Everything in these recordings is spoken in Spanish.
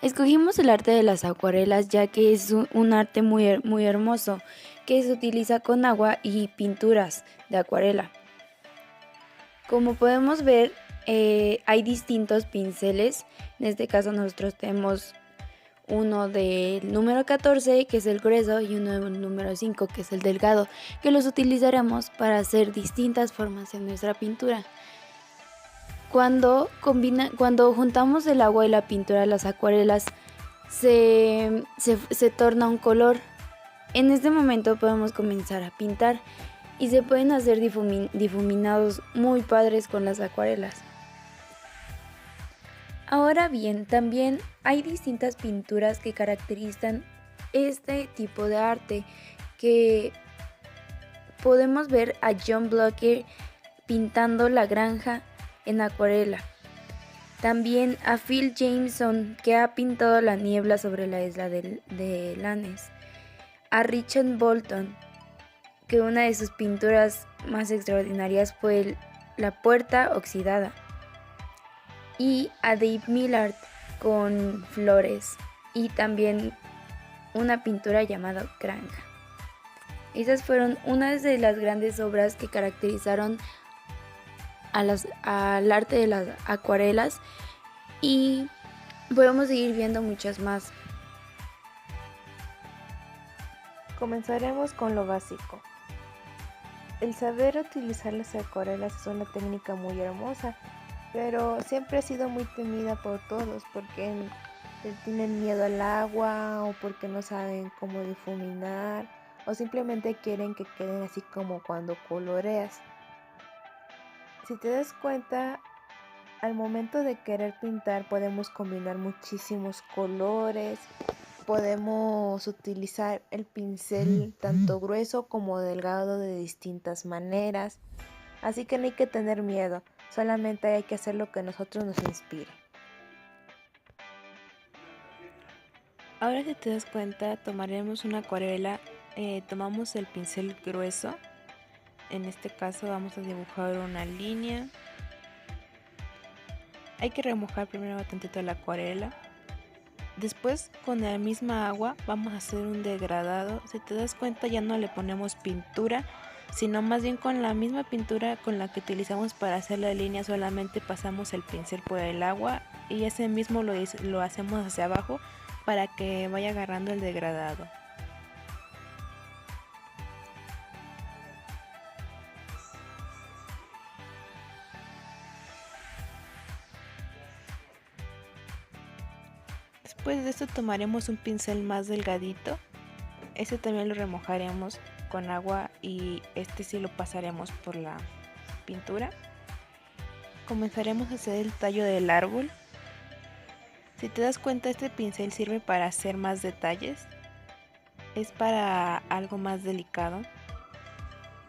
Escogimos el arte de las acuarelas ya que es un arte muy hermoso que se utiliza con agua y pinturas de acuarela. Como podemos ver, hay distintos pinceles. En este caso nosotros tenemos uno del número 14 que es el grueso y uno del número 5 que es el delgado, que los utilizaremos para hacer distintas formas en nuestra pintura. Cuando juntamos el agua y la pintura, las acuarelas se torna un color. En este momento podemos comenzar a pintar y se pueden hacer difuminados muy padres con las acuarelas. Ahora bien, también hay distintas pinturas que caracterizan este tipo de arte, que podemos ver a John Blocker pintando la granja en acuarela. También a Phil Jameson, que ha pintado la niebla sobre la isla de Lannes. A Richard Bolton, que una de sus pinturas más extraordinarias fue la puerta oxidada. Y a Dave Millard con flores y también una pintura llamada Granja. Esas fueron unas de las grandes obras que caracterizaron al arte de las acuarelas, y podemos seguir viendo muchas más. Comenzaremos con lo básico. El saber utilizar las acuarelas es una técnica muy hermosa, pero siempre ha sido muy temida por todos porque tienen miedo al agua o porque no saben cómo difuminar o simplemente quieren que queden así como cuando coloreas. Si te das cuenta, al momento de querer pintar podemos combinar muchísimos colores, podemos utilizar el pincel tanto grueso como delgado de distintas maneras, así que no hay que tener miedo, solamente hay que hacer lo que a nosotros nos inspire. Ahora si te das cuenta, tomaremos una acuarela, tomamos el pincel grueso, en este caso vamos a dibujar una línea. Hay que remojar primero tantito la acuarela. Después con la misma agua vamos a hacer un degradado. Si te das cuenta, ya no le ponemos pintura, sino más bien con la misma pintura con la que utilizamos para hacer la línea, solamente pasamos el pincel por el agua y ese mismo lo hacemos hacia abajo para que vaya agarrando el degradado. Después de esto tomaremos un pincel más delgadito, este también lo remojaremos con agua y este sí lo pasaremos por la pintura. Comenzaremos a hacer el tallo del árbol. Si te das cuenta, este pincel sirve para hacer más detalles, es para algo más delicado.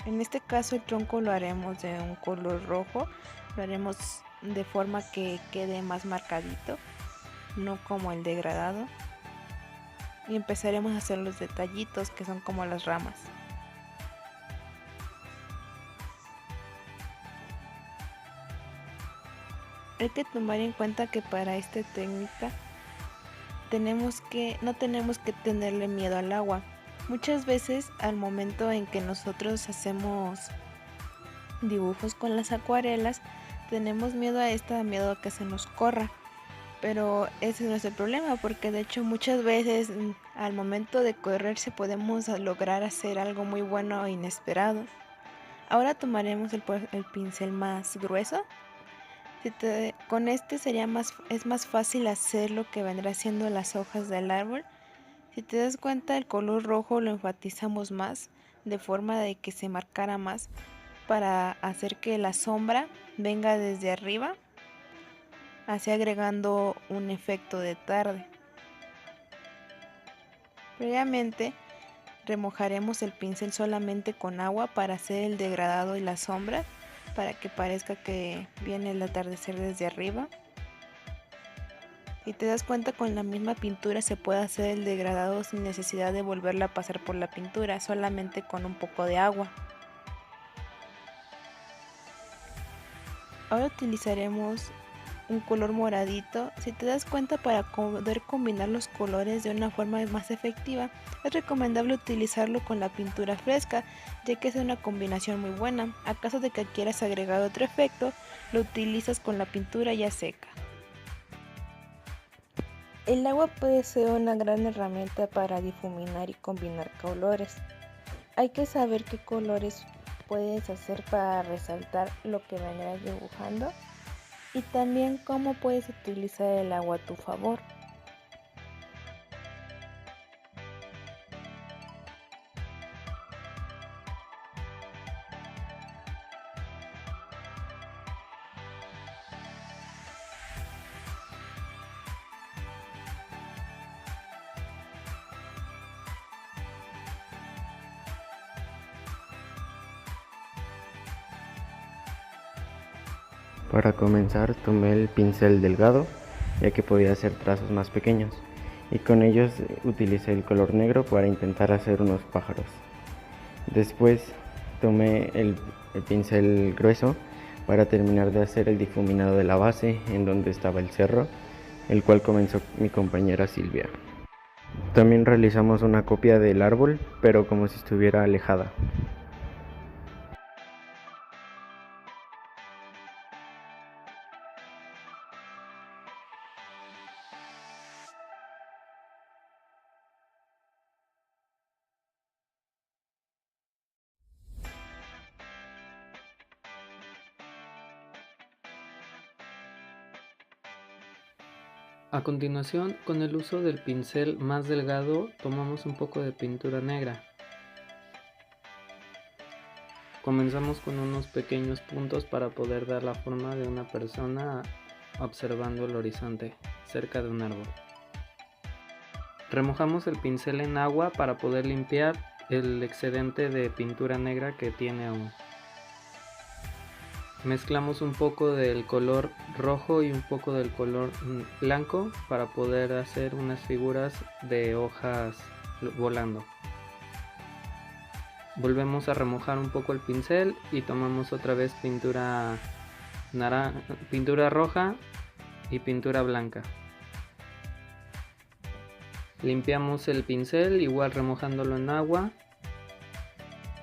En este caso el tronco lo haremos de un color rojo, lo haremos de forma que quede más marcadito, no como el degradado. Y empezaremos a hacer los detallitos que son como las ramas. Hay que tomar en cuenta que para esta técnica no tenemos que tenerle miedo al agua. Muchas veces al momento en que nosotros hacemos dibujos con las acuarelas, tenemos miedo miedo a que se nos corra. Pero ese no es el problema, porque de hecho muchas veces al momento de correrse podemos lograr hacer algo muy bueno e inesperado. Ahora tomaremos el pincel más grueso. Con este es más fácil hacer lo que vendrá siendo las hojas del árbol. Si te das cuenta, el color rojo lo enfatizamos más, de forma de que se marcara más, para hacer que la sombra venga desde arriba, así agregando un efecto de tarde. Previamente remojaremos el pincel solamente con agua para hacer el degradado y la sombra, para que parezca que viene el atardecer desde arriba. Si te das cuenta, con la misma pintura se puede hacer el degradado sin necesidad de volverla a pasar por la pintura, solamente con un poco de agua. Ahora utilizaremos un color moradito. Si te das cuenta, para poder combinar los colores de una forma más efectiva, es recomendable utilizarlo con la pintura fresca, ya que es una combinación muy buena. A caso de que quieras agregar otro efecto, lo utilizas con la pintura ya seca. El agua puede ser una gran herramienta para difuminar y combinar colores. Hay que saber qué colores puedes hacer para resaltar lo que vendrás dibujando y también cómo puedes utilizar el agua a tu favor. Para comenzar tomé el pincel delgado, ya que podía hacer trazos más pequeños, y con ellos utilicé el color negro para intentar hacer unos pájaros. Después tomé el pincel grueso para terminar de hacer el difuminado de la base en donde estaba el cerro, el cual comenzó mi compañera Silvia. También realizamos una copia del árbol, pero como si estuviera alejada. A continuación, con el uso del pincel más delgado, tomamos un poco de pintura negra. Comenzamos con unos pequeños puntos para poder dar la forma de una persona observando el horizonte, cerca de un árbol. Remojamos el pincel en agua para poder limpiar el excedente de pintura negra que tiene aún. Mezclamos un poco del color rojo y un poco del color blanco para poder hacer unas figuras de hojas volando. Volvemos a remojar un poco el pincel y tomamos otra vez pintura roja y pintura blanca. Limpiamos el pincel, igual remojándolo en agua.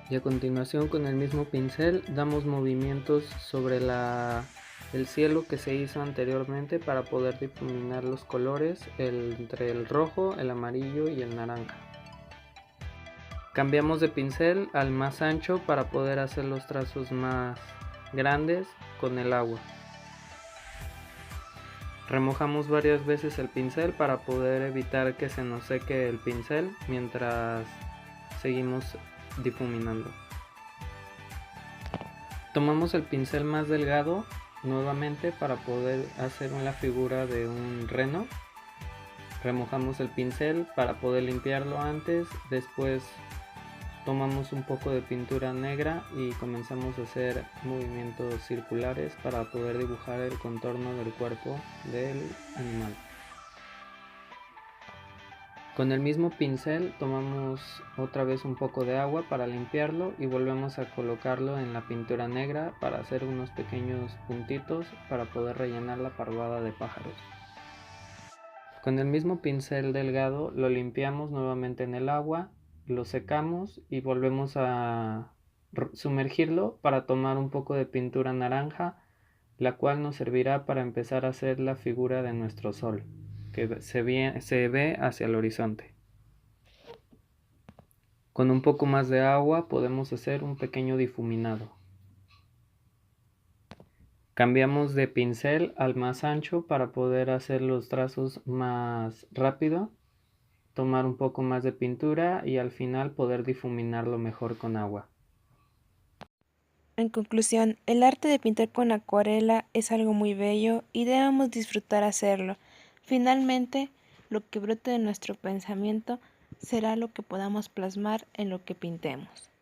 Y a continuación, con el mismo pincel damos movimientos sobre el cielo que se hizo anteriormente para poder difuminar los colores entre el rojo, el amarillo y el naranja. Cambiamos de pincel al más ancho para poder hacer los trazos más grandes con el agua. Remojamos varias veces el pincel para poder evitar que se nos seque el pincel mientras seguimos difuminando. Tomamos el pincel más delgado nuevamente para poder hacer una figura de un reno. Remojamos el pincel para poder limpiarlo antes. Después tomamos un poco de pintura negra y comenzamos a hacer movimientos circulares para poder dibujar el contorno del cuerpo del animal. Con el mismo pincel tomamos otra vez un poco de agua para limpiarlo y volvemos a colocarlo en la pintura negra para hacer unos pequeños puntitos para poder rellenar la parvada de pájaros. Con el mismo pincel delgado lo limpiamos nuevamente en el agua, lo secamos y volvemos a sumergirlo para tomar un poco de pintura naranja, la cual nos servirá para empezar a hacer la figura de nuestro sol, que se ve hacia el horizonte. Con un poco más de agua podemos hacer un pequeño difuminado. Cambiamos de pincel al más ancho para poder hacer los trazos más rápido, tomar un poco más de pintura y al final poder difuminarlo mejor con agua. En conclusión, el arte de pintar con acuarela es algo muy bello y debemos disfrutar hacerlo. Finalmente, lo que brote de nuestro pensamiento será lo que podamos plasmar en lo que pintemos.